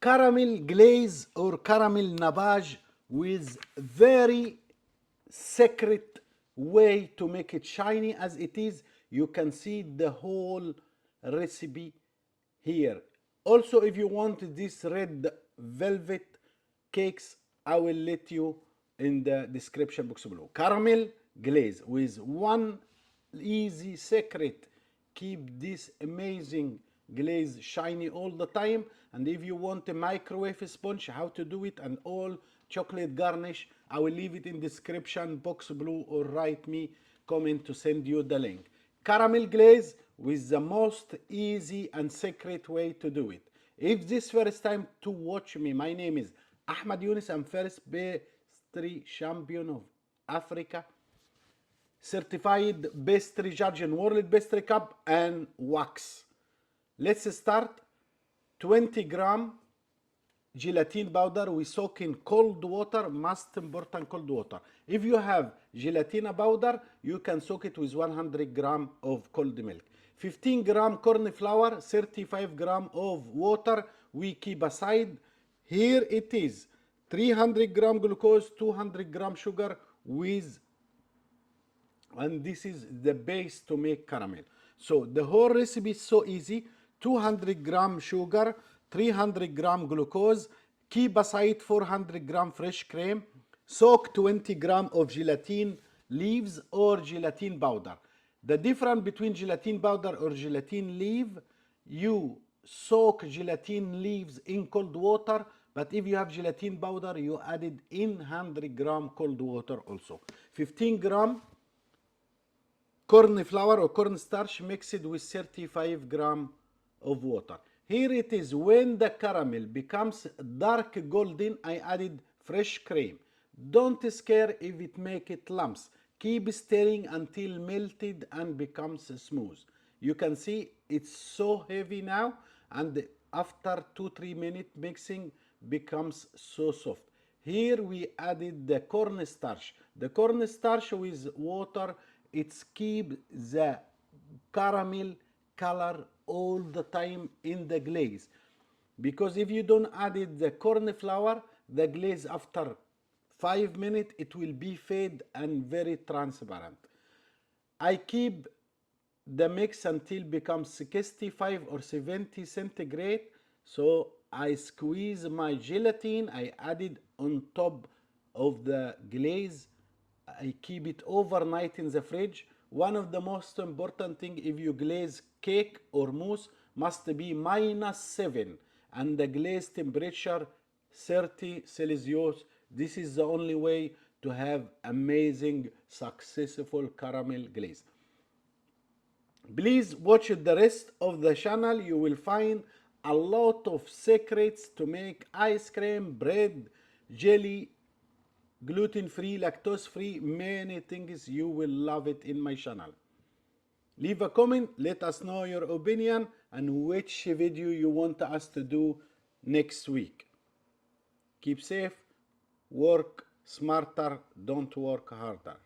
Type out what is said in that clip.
caramel glaze or caramel nappage with very secret way to make it shiny as it is. You can see the whole recipe here. Also, if you want this red velvet cakes, I will let you in the description box below. Caramel glaze with one easy secret: keep this amazing glaze shiny all the time. And if you want a microwave sponge, how to do it, and all chocolate garnish, I will leave it in description box below, or write me comment to send you the link. Caramel glaze with the most easy and secret way to do it. If this first time to watch me, my name is Ahmad Yunus. I'm first pastry champion of Africa, certified pastry judge in World Pastry Cup and wax. Let's start. 20 gram gelatin powder we soak in cold water, most important cold water. If you have gelatina powder, you can soak it with 100 gram of cold milk. 15 gram corn flour, 35 gram of water we keep aside. Here it is: 300 gram glucose, 200 gram sugar with, and this is the base to make caramel. So the whole recipe is so easy: 200 gram sugar, 300 gram glucose, keep aside 400 gram fresh cream, soak 20 gram of gelatin leaves or gelatin powder. The difference between gelatin powder or gelatin leaf: you soak gelatin leaves in cold water, but if you have gelatin powder, you add it in 100 gram cold water also. 15 gram corn flour or corn starch mixed with 35 gram of water. Here it is: when the caramel becomes dark golden, I added fresh cream. Don't scare if it make it lumps. Keep stirring until melted and becomes smooth. You can see it's so heavy now, and after 2-3 minutes mixing becomes so soft. Here we added the cornstarch. The cornstarch with water, it's keep the caramel color all the time in the glaze. Because if you don't add it the corn flour, the glaze after 5 minutes it will be fade and very transparent. I keep the mix until becomes 65 or 70 centigrade. So I squeeze my gelatin, I add it on top of the glaze. I keep it overnight in the fridge. One of the most important thing, if you glaze cake or mousse, must be -7 and the glaze temperature 30 Celsius. This is the only way to have amazing successful caramel glaze. Please watch the rest of the channel. You will find a lot of secrets to make ice cream, bread, jelly, gluten-free, lactose-free, many things. You will love it in my channel. Leave a comment, let us know your opinion and which video you want us to do next week. Keep safe, work smarter, don't work harder.